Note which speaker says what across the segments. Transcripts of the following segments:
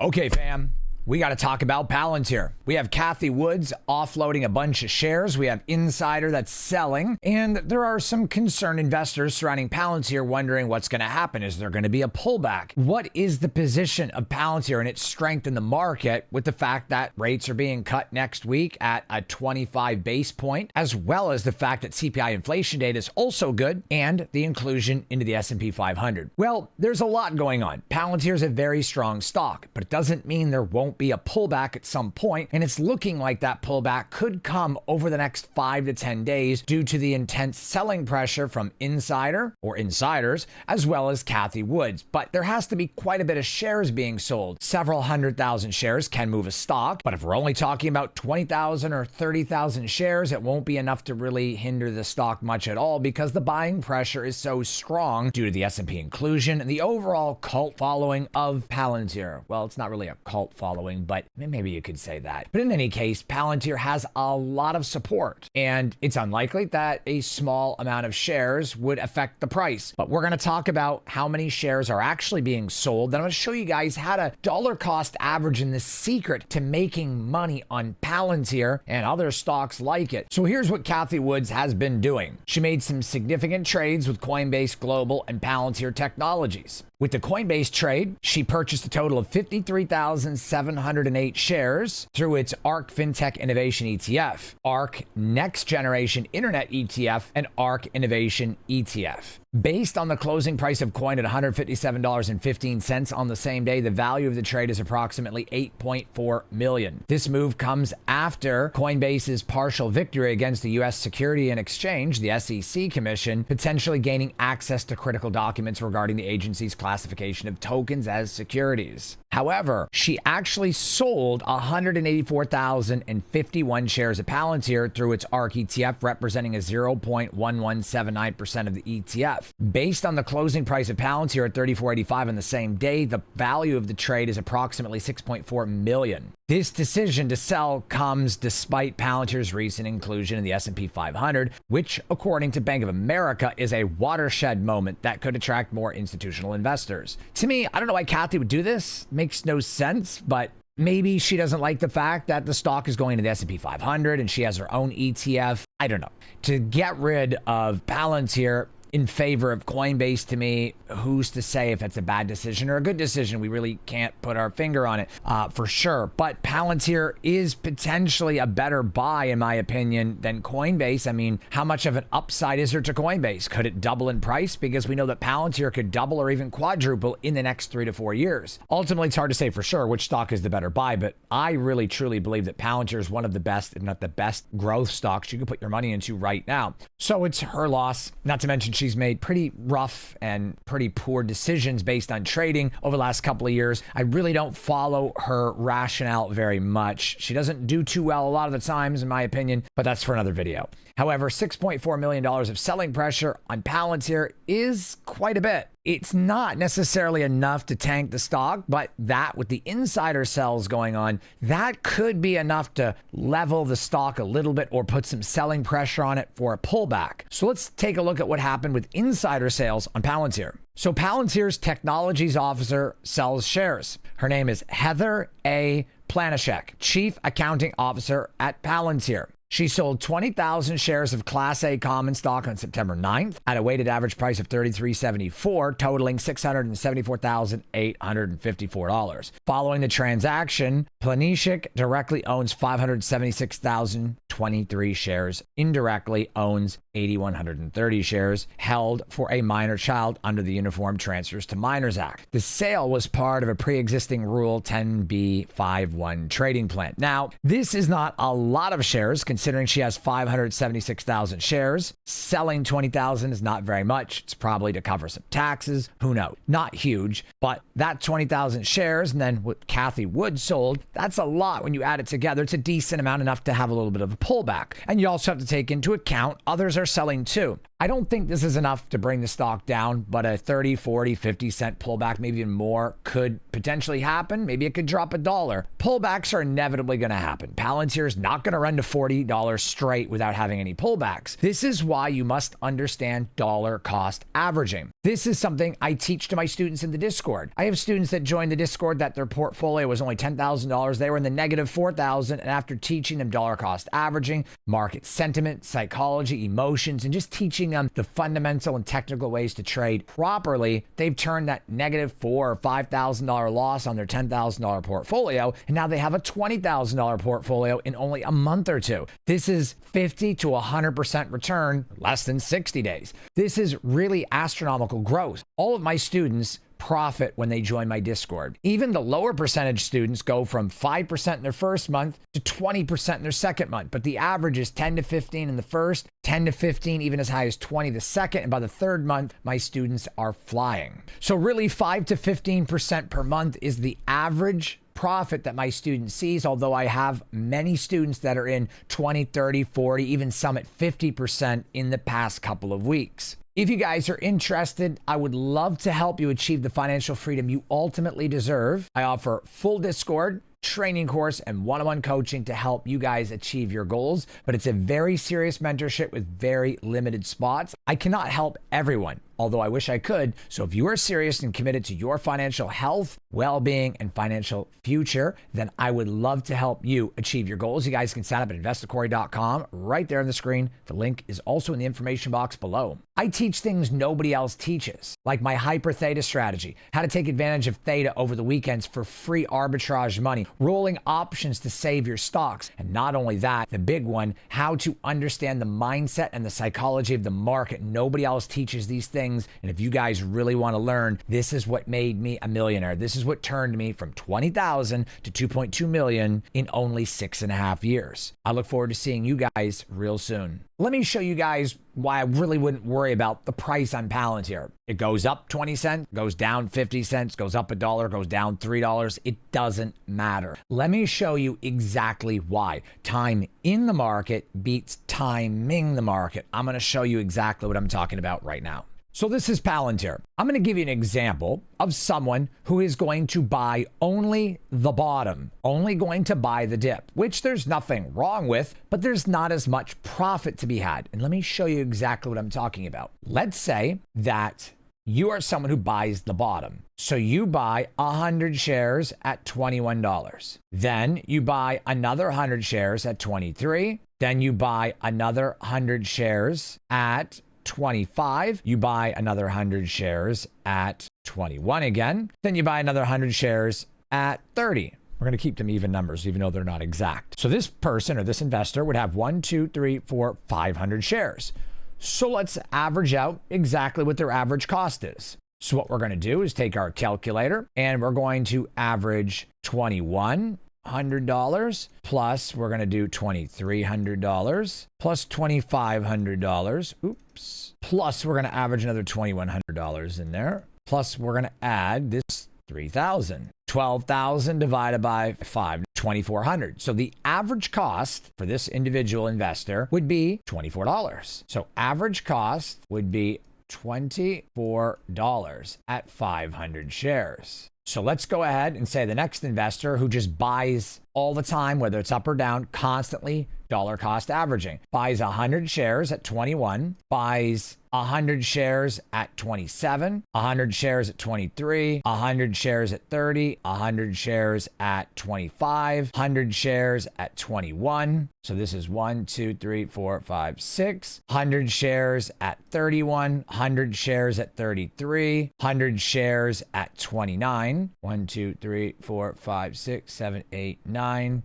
Speaker 1: Okay, fam. We got to talk about Palantir. We have Cathie Wood offloading a bunch of shares. We have Insider that's selling. And there are some concerned investors surrounding Palantir wondering what's going to happen. Is there going to be a pullback? What is the position of Palantir and its strength in the market with the fact that rates are being cut next week at a 25 base point, as well as the fact that CPI inflation data is also good and the inclusion into the S&P 500? Well, there's a lot going on. Palantir is a very strong stock, but it doesn't mean there won't be a pullback at some point, and it's looking like that pullback could come over the next 5 to 10 days due to the intense selling pressure from insiders, as well as Cathie Wood. But there has to be quite a bit of shares being sold. Several 100,000 shares can move a stock, but if we're only talking about 20,000 or 30,000 shares, it won't be enough to really hinder the stock much at all because the buying pressure is so strong due to the S&P inclusion and the overall cult following of Palantir. Well, it's not really a cult following, but maybe you could say that. But in any case, Palantir has a lot of support, and it's unlikely that a small amount of shares would affect the price. But we're going to talk about how many shares are actually being sold. Then I'm going to show you guys how to dollar cost average and the secret to making money on Palantir and other stocks like it. So here's what Cathie Wood has been doing. She made some significant trades with Coinbase Global and Palantir Technologies. With the Coinbase trade, she purchased a total of 53,708 shares through its ARK FinTech Innovation ETF, ARK Next Generation Internet ETF, and ARK Innovation ETF. Based on the closing price of coin at $157.15 on the same day, the value of the trade is approximately $8.4 million. This move comes after Coinbase's partial victory against the U.S. Securities and Exchange, the SEC Commission, potentially gaining access to critical documents regarding the agency's classification of tokens as securities. However, she actually sold 184,051 shares of Palantir through its ARK ETF, representing a 0.1179% of the ETF. Based on the closing price of Palantir at $34.85 on the same day, the value of the trade is approximately $6.4 million. This decision to sell comes despite Palantir's recent inclusion in the S&P 500, which, according to Bank of America, is a watershed moment that could attract more institutional investors. To me, I don't know why Cathie would do this. Makes no sense, but maybe she doesn't like the fact that the stock is going to the S&P 500 and she has her own ETF. I don't know. To get rid of Palantir in favor of Coinbase, to me, who's to say if it's a bad decision or a good decision? We really can't put our finger on it for sure. But Palantir is potentially a better buy, in my opinion, than Coinbase. I mean, how much of an upside is there to Coinbase? Could it double in price? Because we know that Palantir could double or even quadruple in the next 3 to 4 years. Ultimately, it's hard to say for sure which stock is the better buy, but I really truly believe that Palantir is one of the best, if not the best, growth stocks you can put your money into right now. So it's her loss, not to mention she's made pretty rough and pretty poor decisions based on trading over the last couple of years. I really don't follow her rationale very much. She doesn't do too well a lot of the times, in my opinion, but that's for another video. However, $6.4 million of selling pressure on Palantir is quite a bit. It's not necessarily enough to tank the stock, but that with the insider sells going on, that could be enough to level the stock a little bit or put some selling pressure on it for a pullback. So let's take a look at what happened with insider sales on Palantir. So Palantir's technologies officer sells shares. Her name is Heather A. Planishek, Chief Accounting Officer at Palantir. She sold 20,000 shares of Class A common stock on September 9th at a weighted average price of $33.74, totaling $674,854. Following the transaction, Planishek directly owns 576,023 shares, indirectly owns 8,130 shares held for a minor child under the Uniform Transfers to Minors Act. The sale was part of a pre-existing Rule 10b-5-1 trading plan. Now, this is not a lot of shares considering she has 576,000 shares. Selling 20,000 is not very much. It's probably to cover some taxes. Who knows? Not huge, but that 20,000 shares and then what Cathie Wood sold, that's a lot when you add it together. It's a decent amount, enough to have a little bit of a pullback. And you also have to take into account others are selling too. I don't think this is enough to bring the stock down, but a 30, 40, 50 cent pullback, maybe even more, could potentially happen. Maybe it could drop $1. Pullbacks are inevitably going to happen. Palantir is not going to run to $40 straight without having any pullbacks. This is why you must understand dollar cost averaging. This is something I teach to my students in the Discord. Discord. I have students that joined the Discord that their portfolio was only $10,000. They were in the negative 4,000. And after teaching them dollar cost averaging, market sentiment, psychology, emotions, and just teaching them the fundamental and technical ways to trade properly, they've turned that negative $4,000 or $5,000 loss on their $10,000 portfolio. And now they have a $20,000 portfolio in only a month or two. This is 50 to 100% return, less than 60 days. This is really astronomical growth. All of my students profit when they join my Discord. Even the lower percentage students go from 5% in their first month to 20% in their second month. But the average is 10 to 15 in the first, 10 to 15, even as high as 20 the second. And by the third month, my students are flying. So really 5 to 15% per month is the average profit that my student sees, although I have many students that are in 20, 30, 40, even some at 50% in the past couple of weeks. If you guys are interested, I would love to help you achieve the financial freedom you ultimately deserve. I offer full Discord, training course, and one-on-one coaching to help you guys achieve your goals, but it's a very serious mentorship with very limited spots. I cannot help everyone, although I wish I could. So if you are serious and committed to your financial health, well-being, and financial future, then I would love to help you achieve your goals. You guys can sign up at investorcorey.com right there on the screen. The link is also in the information box below. I teach things nobody else teaches, like my hyper theta strategy, how to take advantage of theta over the weekends for free arbitrage money, rolling options to save your stocks. And not only that, the big one, how to understand the mindset and the psychology of the market. Nobody else teaches these things. And if you guys really want to learn, this is what made me a millionaire. This is what turned me from 20,000 to 2.2 million in only 6.5 years. I look forward to seeing you guys real soon. Let me show you guys why I really wouldn't worry about the price on Palantir. It goes up 20 cents, goes down 50 cents, goes up $1, goes down $3. It doesn't matter. Let me show you exactly why. Time in the market beats timing the market. I'm going to show you exactly what I'm talking about right now. So this is Palantir. I'm going to give you an example of someone who is going to buy only the bottom, only going to buy the dip, which there's nothing wrong with, but there's not as much profit to be had. And let me show you exactly what I'm talking about. Let's say that you are someone who buys the bottom. So you buy 100 shares at $21. Then you buy another 100 shares at 23. Then you buy another 100 shares at 25, you buy another 100 shares at 21 again. Then you buy another 100 shares at 30. We're going to keep them even numbers, even though they're not exact. So this person or this investor would have 1, 2, 3, 4, 500 shares. So let's average out exactly what their average cost is. So what we're going to do is take our calculator and we're going to average $2,100 plus we're going to do $2,300 plus $2,500. Oops. Plus we're going to average another $2,100 in there. Plus we're going to add this 3,000. 12,000 divided by 5, 2,400. So the average cost for this individual investor would be $24. So average cost would be $24 at 500 shares. So let's go ahead and say the next investor who just buys all the time, whether it's up or down, constantly dollar cost averaging, buys 100 shares at 21, buys 100 shares at 27, 100 shares at 23, 100 shares at 30, 100 shares at 25, 100 shares at 21. So this is 1, 2, 3, 4, 5, 6. 100 shares at 31, 100 shares at 33, 100 shares at 29. 1, 2, 3, 4, 5, 6, 7, 8, 9.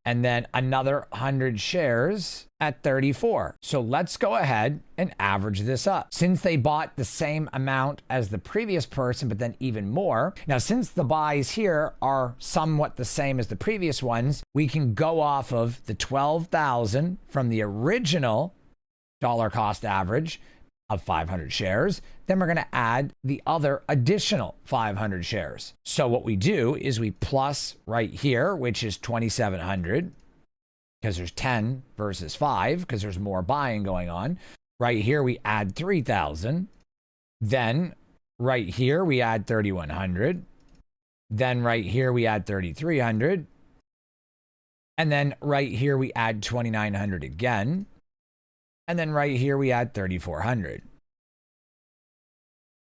Speaker 1: And then another 100 shares at 34. So let's go ahead and average this up. Since they bought the same amount as the previous person, but then even more. Now, since the buys here are somewhat the same as the previous ones, we can go off of the 12,000 from the original dollar cost average of 500 shares. Then we're going to add the other additional 500 shares. So what we do is we plus right here, which is 2,700, because there's 10 versus 5, because there's more buying going on. Right here, we add 3,000. Then right here, we add 3,100. Then right here, we add 3,300. And then right here, we add 2,900 again. And then right here, we add 3,400.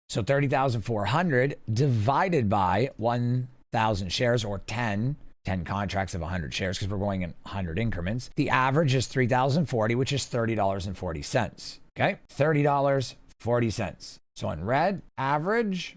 Speaker 1: So 30,400 divided by 1,000 shares, or 10 contracts of 100 shares, because we're going in 100 increments. The average is 3,040, which is $30.40. Okay, $30.40. So in red, average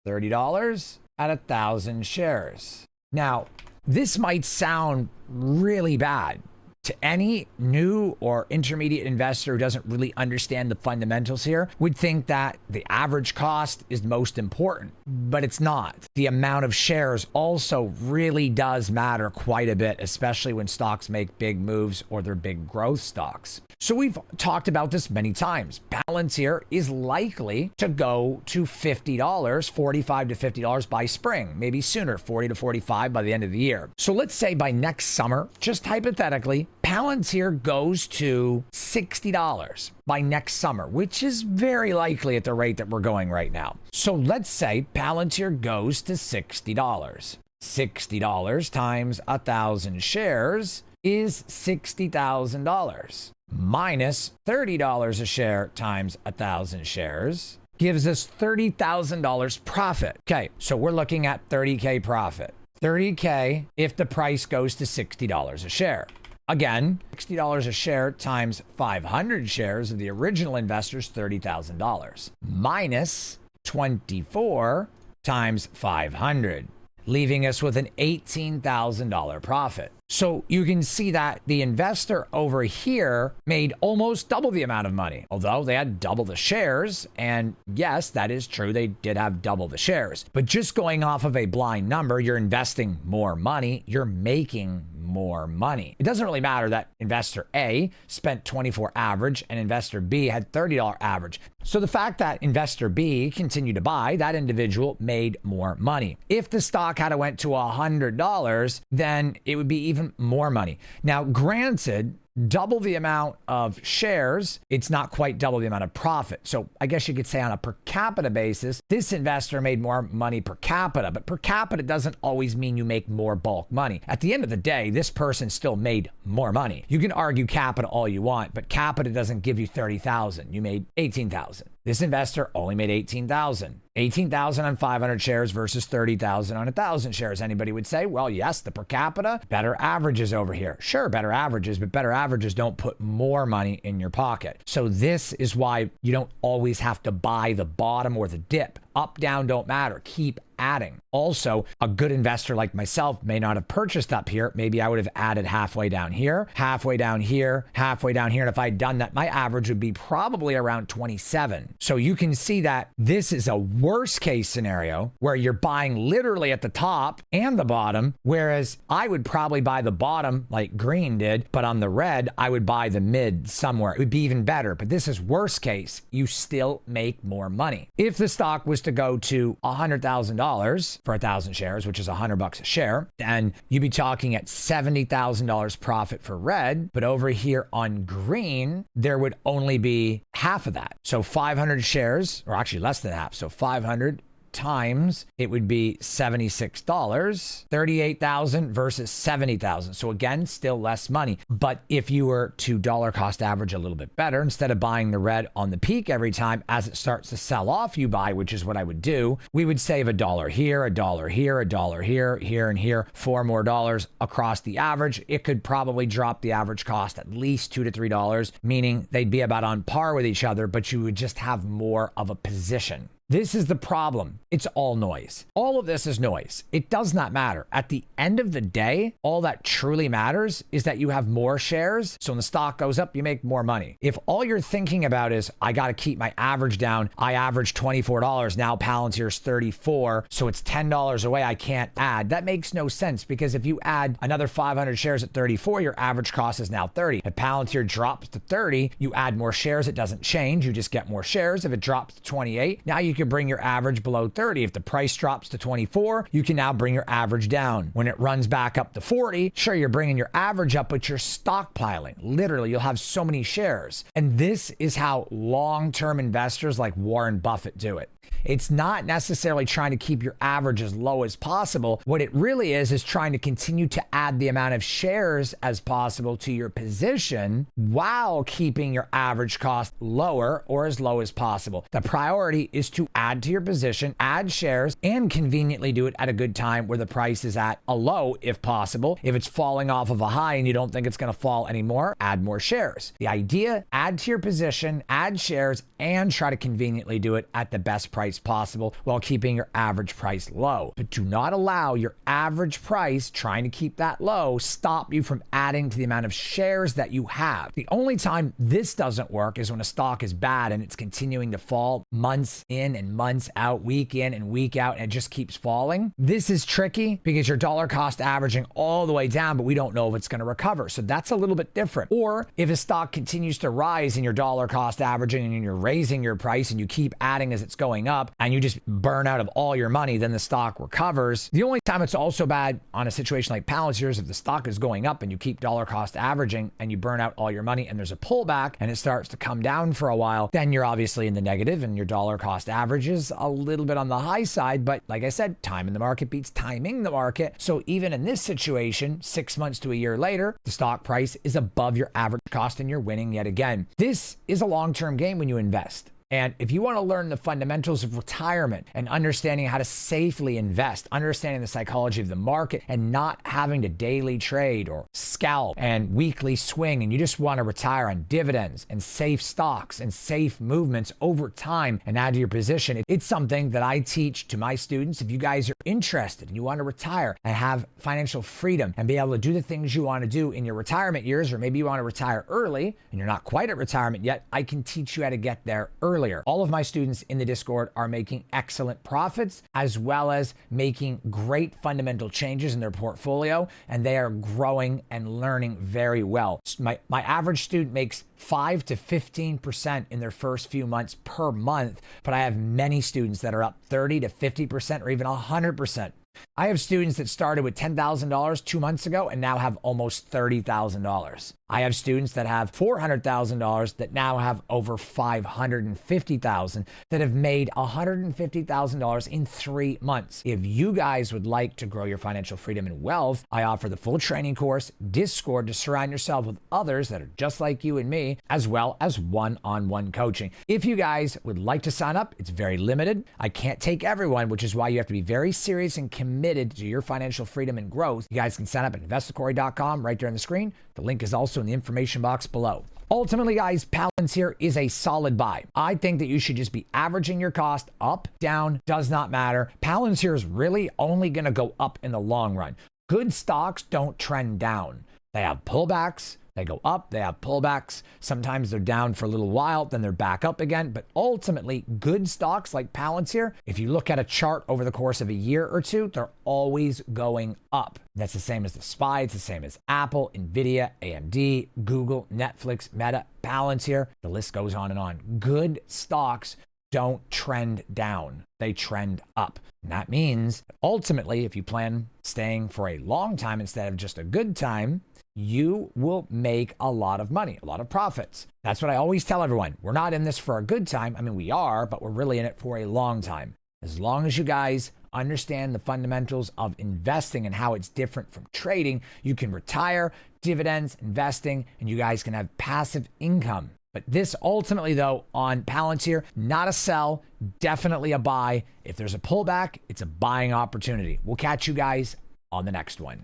Speaker 1: $30 at 1,000 shares. Now, this might sound really bad to any new or intermediate investor who doesn't really understand the fundamentals here. Would think that the average cost is most important, but it's not. The amount of shares also really does matter quite a bit, especially when stocks make big moves or they're big growth stocks. So we've talked about this many times. Palantir is likely to go to $50, $45 to $50 by spring, maybe sooner, 40 to 45 by the end of the year. So let's say by next summer, just hypothetically, Palantir goes to $60 by next summer, which is very likely at the rate that we're going right now. So let's say Palantir goes to $60. $60 times 1,000 shares is $60,000. Minus $30 a share times 1,000 shares gives us $30,000 profit. Okay, so we're looking at $30K profit. $30K if the price goes to $60 a share. Again, $60 a share times 500 shares of the original investors, $30,000. Minus 24 times 500, leaving us with an $18,000 profit. So you can see that the investor over here made almost double the amount of money, although they had double the shares. And yes, that is true. They did have double the shares. But just going off of a blind number, you're investing more money. You're making more money. It doesn't really matter that investor A spent 24 average and investor B had $30 average. So the fact that investor B continued to buy, that individual made more money. If the stock had went to $100, then it would be even more money. Now, granted, double the amount of shares, it's not quite double the amount of profit. So I guess you could say on a per capita basis, this investor made more money per capita, but per capita doesn't always mean you make more bulk money. At the end of the day, this person still made more money. You can argue capita all you want, but capita doesn't give you 30,000. You made 18,000. This investor only made 18,000. 18,000 on 500 shares versus 30,000 on 1,000 shares. Anybody would say, well, yes, the per capita, better averages over here. Sure, better averages, but better averages don't put more money in your pocket. So this is why you don't always have to buy the bottom or the dip. Up, down, don't matter. Keep adding. Also, a good investor like myself may not have purchased up here. Maybe I would have added halfway down here, halfway down here, halfway down here. And if I'd done that, my average would be probably around 27. So you can see that this is a worst case scenario where you're buying literally at the top and the bottom, whereas I would probably buy the bottom like green did, but on the red, I would buy the mid somewhere. It would be even better. But this is worst case. You still make more money. If the stock was to go to $100,000 for 1,000 shares, which is $100 a share, then you'd be talking at $70,000 profit for red. But over here on green, there would only be half of that. So 500 shares, or actually less than half. So 500 times, it would be $76, 38,000 versus 70,000. So again, still less money. But if you were to dollar cost average a little bit better, instead of buying the red on the peak every time, as it starts to sell off, you buy, which is what I would do. We would save $1 here, $1 here, $1 here, here and here, $4 more across the average. It could probably drop the average cost at least $2 to $3, meaning they'd be about on par with each other, but you would just have more of a position. This is the problem. It's all noise. All of this is noise. It does not matter. At the end of the day, all that truly matters is that you have more shares. So when the stock goes up, you make more money. If all you're thinking about is, I got to keep my average down. I averaged $24. Now Palantir's $34. So it's $10 away. I can't add. That makes no sense, because if you add another 500 shares at 34, your average cost is now 30. If Palantir drops to 30, you add more shares. It doesn't change. You just get more shares. If it drops to 28, now you can could bring your average below 30. If the price drops to 24, you can now bring your average down. When it runs back up to 40, sure, you're bringing your average up, but you're stockpiling. Literally, you'll have so many shares. And this is how long-term investors like Warren Buffett do it. It's not necessarily trying to keep your average as low as possible. What it really is trying to continue to add the amount of shares as possible to your position while keeping your average cost lower or as low as possible. The priority is to add to your position, add shares, and conveniently do it at a good time where the price is at a low if possible. If it's falling off of a high and you don't think it's going to fall anymore, add more shares. The idea, add to your position, add shares, and try to conveniently do it at the best price possible while keeping your average price low. But do not allow your average price, trying to keep that low, stop you from adding to the amount of shares that you have. The only time this doesn't work is when a stock is bad and it's continuing to fall months in and months out, week in and week out, and it just keeps falling. This is tricky because your dollar cost averaging all the way down, but we don't know if it's going to recover. So that's a little bit different. Or if a stock continues to rise in your dollar cost averaging and you're raising your price and you keep adding as it's going up, and you just burn out of all your money, then the stock recovers. The only time it's also bad on a situation like Palantir is if the stock is going up and you keep dollar cost averaging and you burn out all your money and there's a pullback and it starts to come down for a while, then you're obviously in the negative and your dollar cost average is a little bit on the high side. But like I said, time in the market beats timing the market. So even in this situation, 6 months to a year later, the stock price is above your average cost and you're winning yet again. This is a long-term game when you invest. And if you want to learn the fundamentals of retirement and understanding how to safely invest, understanding the psychology of the market and not having to daily trade or scalp and weekly swing, and you just want to retire on dividends and safe stocks and safe movements over time and add to your position, it's something that I teach to my students. If you guys are interested and you want to retire and have financial freedom and be able to do the things you want to do in your retirement years, or maybe you want to retire early and you're not quite at retirement yet, I can teach you how to get there early. All of my students in the Discord are making excellent profits as well as making great fundamental changes in their portfolio, and they are growing and learning very well. My average student makes 5 to 15% in their first few months per month, but I have many students that are up 30 to 50% or even 100%. I have students that started with $10,000 2 months ago and now have almost $30,000. I have students that have $400,000 that now have over $550,000 that have made $150,000 in 3 months. If you guys would like to grow your financial freedom and wealth, I offer the full training course, Discord, to surround yourself with others that are just like you and me, as well as one-on-one coaching. If you guys would like to sign up, it's very limited. I can't take everyone, which is why you have to be very serious and committed to your financial freedom and growth. You guys can sign up at investorcorey.com right there on the screen. The link is also in the information box below. Ultimately, guys, Palantir is a solid buy. I think that you should just be averaging your cost up, down, does not matter. Palantir is really only going to go up in the long run. Good stocks don't trend down. They have pullbacks. They go up, they have pullbacks. Sometimes they're down for a little while, then they're back up again. But ultimately, good stocks like Palantir, if you look at a chart over the course of a year or two, they're always going up. That's the same as the SPY. It's the same as Apple, Nvidia, AMD, Google, Netflix, Meta, Palantir. The list goes on and on. Good stocks don't trend down. They trend up. And that means ultimately, if you plan staying for a long time instead of just a good time, you will make a lot of money, a lot of profits. That's what I always tell everyone. We're not in this for a good time. I mean, we are, but we're really in it for a long time. As long as you guys understand the fundamentals of investing and how it's different from trading, you can retire, dividends, investing, and you guys can have passive income. But this ultimately, though, on Palantir, not a sell, definitely a buy. If there's a pullback, it's a buying opportunity. We'll catch you guys on the next one.